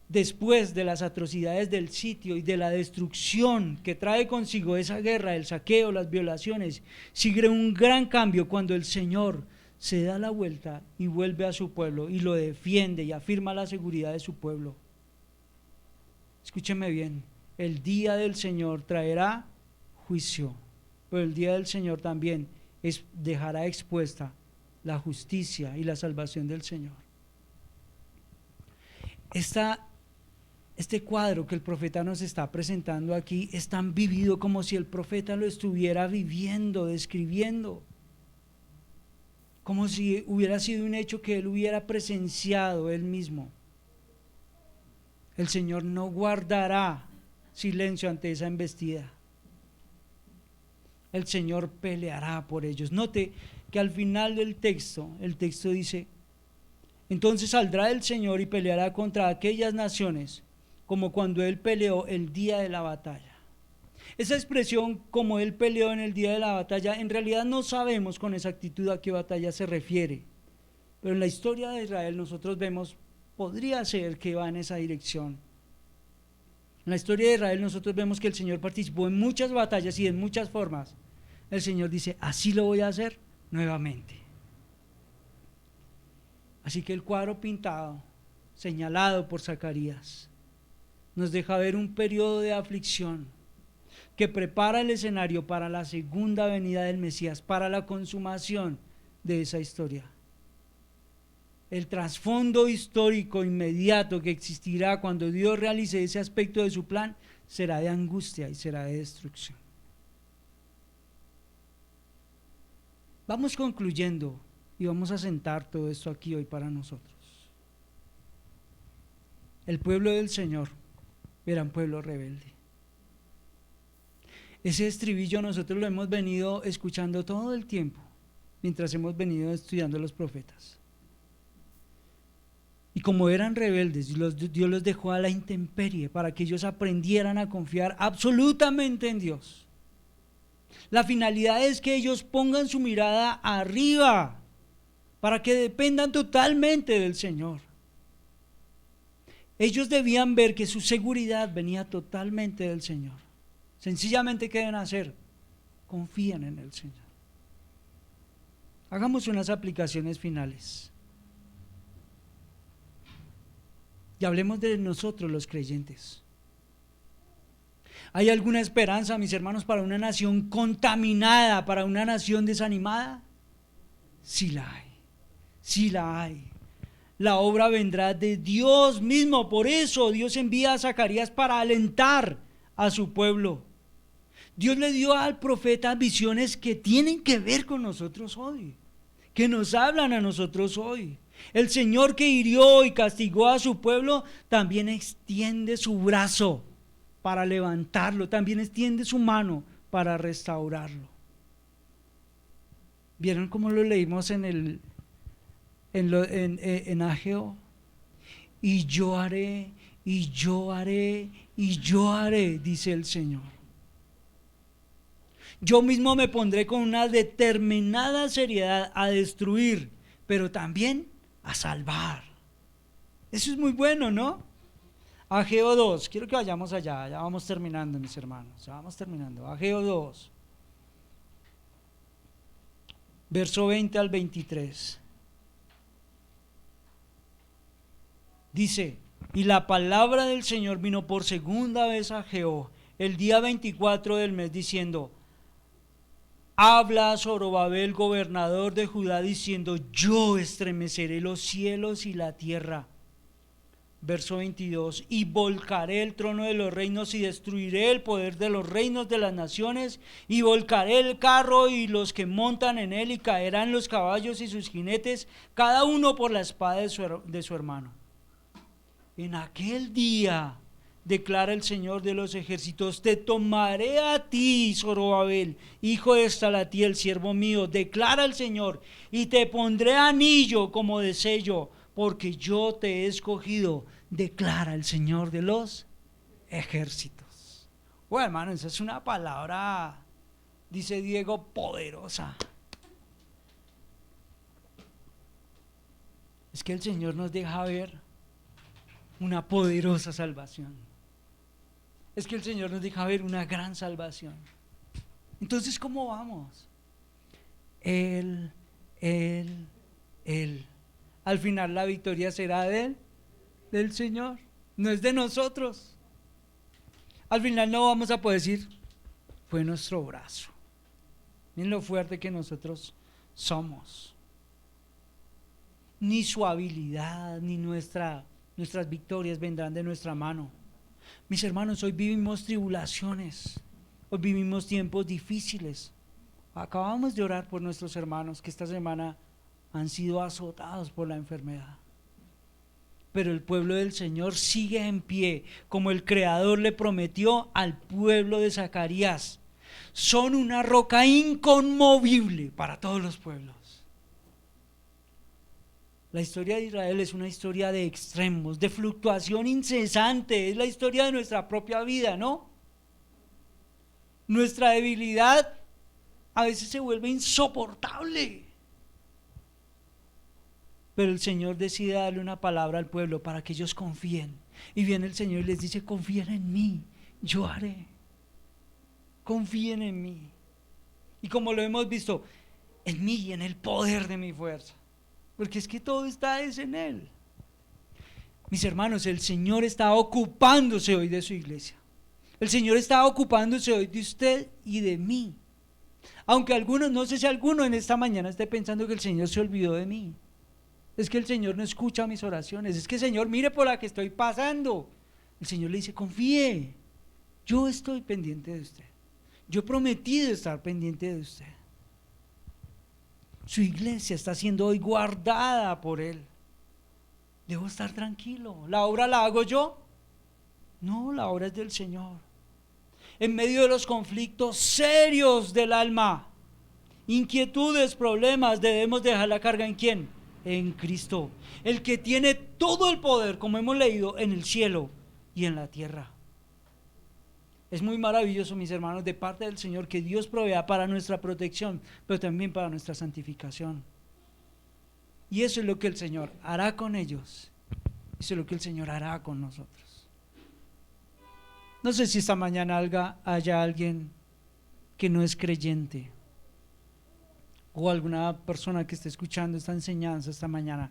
Después de las atrocidades del sitio y de la destrucción que trae consigo esa guerra, el saqueo, las violaciones, sigue un gran cambio cuando el Señor se da la vuelta y vuelve a su pueblo y lo defiende y afirma la seguridad de su pueblo. Escúcheme bien, el día del Señor traerá juicio, pero el día del Señor también dejará expuesta la justicia y la salvación del Señor. Este cuadro que el profeta nos está presentando aquí es tan vivido como si el profeta lo estuviera viviendo, describiendo, como si hubiera sido un hecho que él hubiera presenciado él mismo. El Señor no guardará silencio ante esa embestida. El Señor peleará por ellos. Note que al final del texto, el texto dice, entonces saldrá el Señor y peleará contra aquellas naciones, como cuando Él peleó el día de la batalla. Esa expresión, como Él peleó en el día de la batalla, en realidad no sabemos con exactitud a qué batalla se refiere, pero en la historia de Israel nosotros vemos, podría ser que va en esa dirección. En la historia de Israel nosotros vemos que el Señor participó en muchas batallas y en muchas formas. El Señor dice, así lo voy a hacer nuevamente. Así que el cuadro pintado, señalado por Zacarías, nos deja ver un periodo de aflicción que prepara el escenario para la segunda venida del Mesías, para la consumación de esa historia. El trasfondo histórico inmediato que existirá cuando Dios realice ese aspecto de su plan será de angustia y será de destrucción. Vamos concluyendo y vamos a sentar todo esto aquí hoy para nosotros. El pueblo del Señor era un pueblo rebelde. Ese estribillo nosotros lo hemos venido escuchando todo el tiempo mientras hemos venido estudiando los profetas. Y como eran rebeldes, Dios los dejó a la intemperie para que ellos aprendieran a confiar absolutamente en Dios. La finalidad es que ellos pongan su mirada arriba para que dependan totalmente del Señor. Ellos debían ver que su seguridad venía totalmente del Señor. Sencillamente, ¿qué deben hacer? Confían en el Señor. Hagamos unas aplicaciones finales. Y hablemos de nosotros los creyentes. ¿Hay alguna esperanza, mis hermanos, para una nación contaminada, para una nación desanimada? Sí la hay, sí la hay. La obra vendrá de Dios mismo, por eso Dios envía a Zacarías para alentar a su pueblo. Dios le dio al profeta visiones que tienen que ver con nosotros hoy, que nos hablan a nosotros hoy. El Señor que hirió y castigó a su pueblo también extiende su brazo para levantarlo, también extiende su mano para restaurarlo. ¿Vieron cómo lo leímos en Ageo? Y yo haré, y yo haré, y yo haré, dice el Señor. Yo mismo me pondré con una determinada seriedad a destruir, pero también a salvar. Eso es muy bueno, ¿no? Ageo 2, quiero que vayamos allá, ya vamos terminando, mis hermanos, ya vamos terminando. Ageo 2, verso 20 al 23. Dice: y la palabra del Señor vino por segunda vez a Ageo el día 24 del mes, diciendo: habla a Zorobabel, gobernador de Judá, diciendo: yo estremeceré los cielos y la tierra. Verso 22: y volcaré el trono de los reinos y destruiré el poder de los reinos de las naciones, y volcaré el carro y los que montan en él, y caerán los caballos y sus jinetes, cada uno por la espada de su hermano. En aquel día, declara el Señor de los ejércitos, te tomaré a ti, Zorobabel, hijo de Salatiel, siervo mío, declara el Señor, y te pondré anillo como de sello, porque yo te he escogido, declara el Señor de los ejércitos. Bueno, hermano, esa es una palabra, dice Diego, poderosa. Es que el Señor nos deja ver una poderosa salvación. Es que el Señor nos deja ver una gran salvación. Entonces, ¿cómo vamos? Él. Al final la victoria será de Él, del Señor, no es de nosotros. Al final no vamos a poder decir: fue nuestro brazo. Miren lo fuerte que nosotros somos. Ni su habilidad, ni nuestras victorias vendrán de nuestra mano. Mis hermanos, hoy vivimos tribulaciones, hoy vivimos tiempos difíciles. Acabamos de orar por nuestros hermanos que esta semana han sido azotados por la enfermedad. Pero el pueblo del Señor sigue en pie, como el Creador le prometió al pueblo de Zacarías. Son una roca inconmovible para todos los pueblos. La historia de Israel es una historia de extremos, de fluctuación incesante, es la historia de nuestra propia vida, ¿no? Nuestra debilidad a veces se vuelve insoportable. Pero el Señor decide darle una palabra al pueblo para que ellos confíen. Y viene el Señor y les dice: confíen en mí, yo haré. Confíen en mí. Y como lo hemos visto, en mí y en el poder de mi fuerza. Porque es que todo está en Él. Mis hermanos, el Señor está ocupándose hoy de su iglesia. El Señor está ocupándose hoy de usted y de mí. Aunque algunos, no sé si alguno en esta mañana esté pensando que el Señor se olvidó de mí. Es que el Señor no escucha mis oraciones. Es que, Señor, mire por la que estoy pasando. El Señor le dice: confíe, yo estoy pendiente de usted. Yo he prometido estar pendiente de usted. Su iglesia está siendo hoy guardada por Él. Debo estar tranquilo. ¿La obra la hago yo? No, la obra es del Señor. En medio de los conflictos serios del alma, inquietudes, problemas, debemos dejar la carga ¿en quién? En Cristo, el que tiene todo el poder, como hemos leído, en el cielo y en la tierra. Es muy maravilloso, mis hermanos, de parte del Señor, que Dios provea para nuestra protección, pero también para nuestra santificación. Y eso es lo que el Señor hará con ellos. Eso es lo que el Señor hará con nosotros. No sé si esta mañana haya alguien que no es creyente, o alguna persona que esté escuchando esta enseñanza esta mañana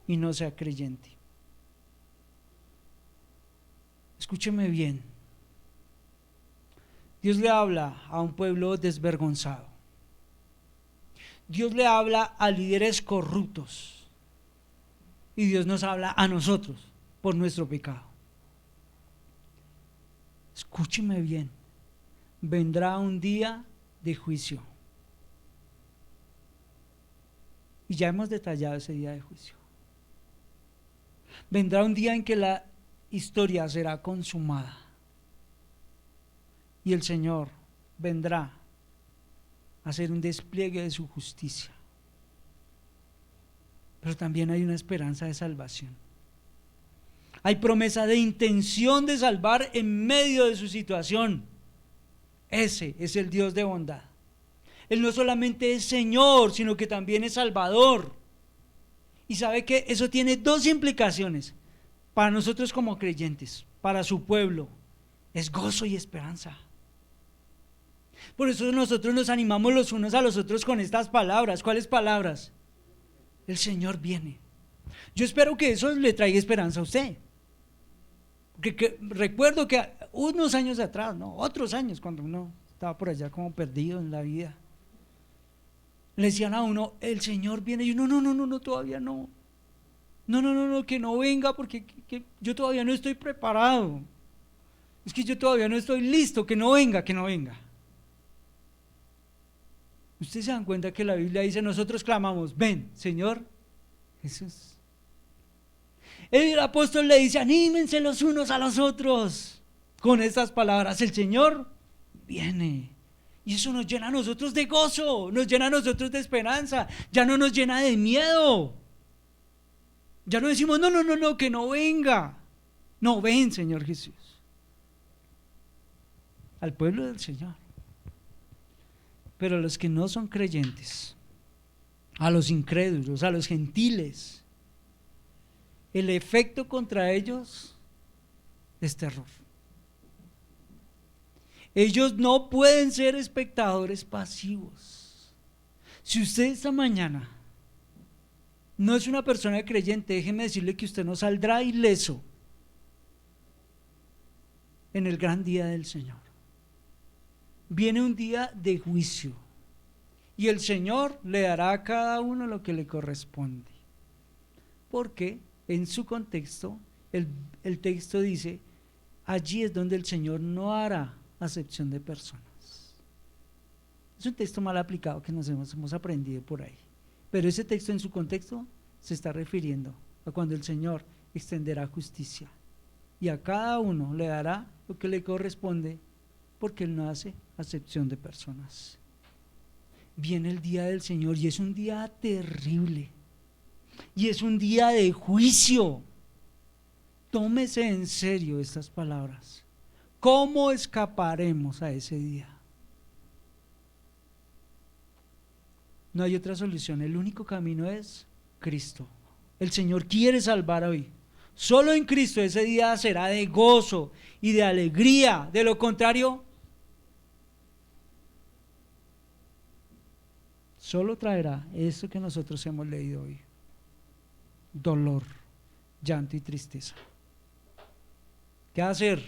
y no sea creyente. Escúcheme bien. Dios le habla a un pueblo desvergonzado. Dios le habla a líderes corruptos. Y Dios nos habla a nosotros por nuestro pecado. Escúcheme bien. vendrá un día de juicio. Y ya hemos detallado ese día de juicio. Vendrá un día en que la historia será consumada. Y el Señor vendrá a hacer un despliegue de su justicia. Pero también hay una esperanza de salvación. Hay promesa de intención de salvar en medio de su situación. Ese es el Dios de bondad. Él no solamente es Señor, sino que también es Salvador. Y sabe que eso tiene dos implicaciones para nosotros como creyentes, para su pueblo. Es gozo y esperanza. Por eso nosotros nos animamos los unos a los otros con estas palabras. ¿Cuáles palabras? El Señor viene. Yo espero que eso le traiga esperanza a usted. Porque recuerdo que unos años atrás, no, otros años, cuando uno estaba por allá como perdido en la vida, le decían a uno, el Señor viene, y uno, no, todavía no. No, que no venga porque que yo todavía no estoy preparado. Es que yo todavía no estoy listo, que no venga. Ustedes se dan cuenta que la Biblia dice, nosotros clamamos, ven, Señor Jesús. El apóstol le dice, anímense los unos a los otros con estas palabras, el Señor viene. Y eso nos llena a nosotros de gozo, nos llena a nosotros de esperanza, ya no nos llena de miedo. Ya no decimos, no, que no venga. No, ven, Señor Jesús. Al pueblo del Señor. Pero a los que no son creyentes, a los incrédulos, a los gentiles, el efecto contra ellos es terror. Ellos no pueden ser espectadores pasivos. Si usted esta mañana no es una persona creyente, déjeme decirle que usted no saldrá ileso en el gran día del Señor. Viene un día de juicio y el Señor le dará a cada uno lo que le corresponde. Porque en su contexto, el texto dice, allí es donde el Señor no hará acepción de personas. Es un texto mal aplicado que nos hemos aprendido por ahí. Pero ese texto en su contexto se está refiriendo a cuando el Señor extenderá justicia y a cada uno le dará lo que le corresponde porque Él no hace acepción de personas. Viene el día del Señor y es un día terrible y es un día de juicio. Tómese en serio estas palabras. ¿Cómo escaparemos a ese día? No hay otra solución, el único camino es Cristo. El Señor quiere salvar hoy. Solo en Cristo ese día será de gozo y de alegría. De lo contrario, solo traerá eso que nosotros hemos leído hoy: dolor, llanto y tristeza. ¿Qué hacer?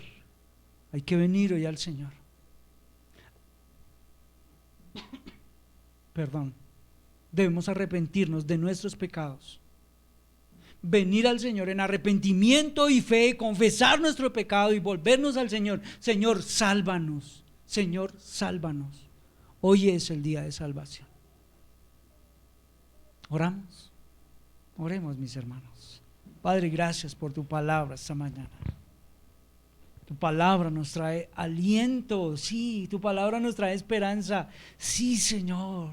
Hay que venir hoy al Señor. Perdón. Debemos arrepentirnos de nuestros pecados. Venir al Señor en arrepentimiento y fe, confesar nuestro pecado y volvernos al Señor. Señor, sálvanos. Señor, sálvanos. Hoy es el día de salvación. Oramos. Oremos, mis hermanos. Padre, gracias por tu palabra esta mañana. Tu palabra nos trae aliento, sí, tu palabra nos trae esperanza, sí, Señor.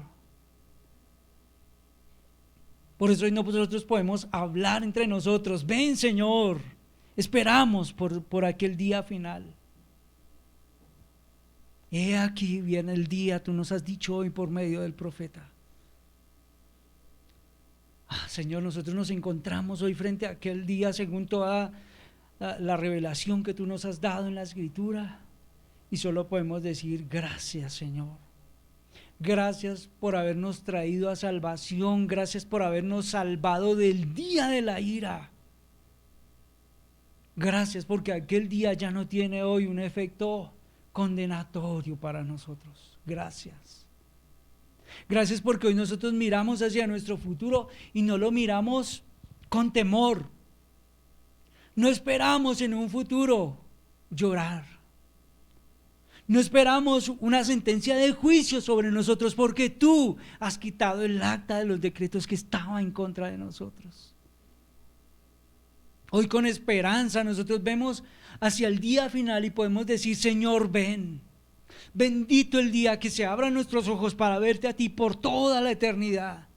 Por eso hoy nosotros podemos hablar entre nosotros, ven, Señor, esperamos por aquel día final. He aquí viene el día, tú nos has dicho hoy por medio del profeta. Señor, nosotros nos encontramos hoy frente a aquel día según toda la revelación que tú nos has dado en la Escritura, y solo podemos decir gracias, Señor. Gracias por habernos traído a salvación, gracias por habernos salvado del día de la ira. Gracias porque aquel día ya no tiene hoy un efecto condenatorio para nosotros. Gracias. Gracias porque hoy nosotros miramos hacia nuestro futuro y no lo miramos con temor. No esperamos en un futuro llorar. No esperamos una sentencia de juicio sobre nosotros porque tú has quitado el acta de los decretos que estaba en contra de nosotros. Hoy con esperanza nosotros vemos hacia el día final y podemos decir: Señor, ven. Bendito el día que se abran nuestros ojos para verte a ti por toda la eternidad.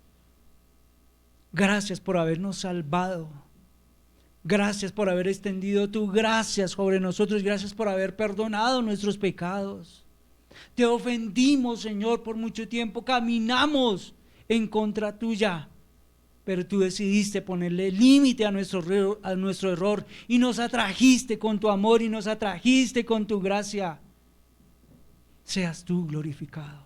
Gracias por habernos salvado. Gracias por haber extendido tu gracia sobre nosotros. Gracias por haber perdonado nuestros pecados. Te ofendimos, Señor, por mucho tiempo. Caminamos en contra tuya. Pero tú decidiste ponerle límite a nuestro error y nos atrajiste con tu amor y nos atrajiste con tu gracia. Seas tú glorificado.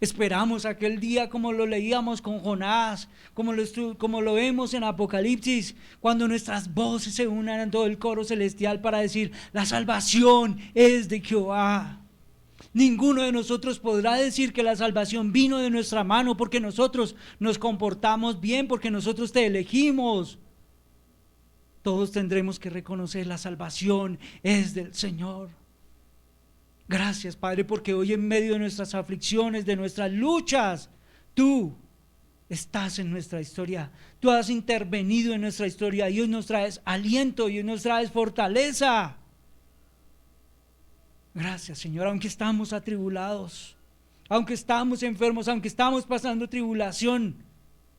Esperamos aquel día como lo leíamos con Jonás, como lo vemos en Apocalipsis, cuando nuestras voces se unan en todo el coro celestial para decir: la salvación es de Jehová. Ninguno de nosotros podrá decir que la salvación vino de nuestra mano porque nosotros nos comportamos bien, porque nosotros te elegimos. Todos tendremos que reconocer: la salvación es del Señor. Gracias, Padre, porque hoy en medio de nuestras aflicciones, de nuestras luchas, tú estás en nuestra historia. Tú has intervenido en nuestra historia y hoy nos traes aliento y hoy nos traes fortaleza. Gracias, Señor, aunque estamos atribulados, aunque estamos enfermos, aunque estamos pasando tribulación,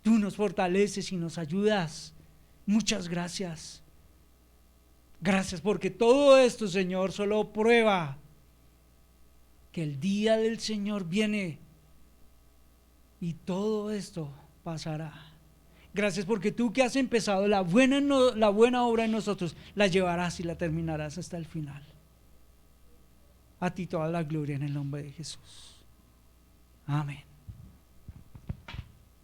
tú nos fortaleces y nos ayudas. Muchas gracias. Gracias porque todo esto, Señor, solo prueba que el día del Señor viene y todo esto pasará. Gracias porque tú que has empezado la buena obra en nosotros, la llevarás y la terminarás hasta el final. A ti toda la gloria en el nombre de Jesús. Amén.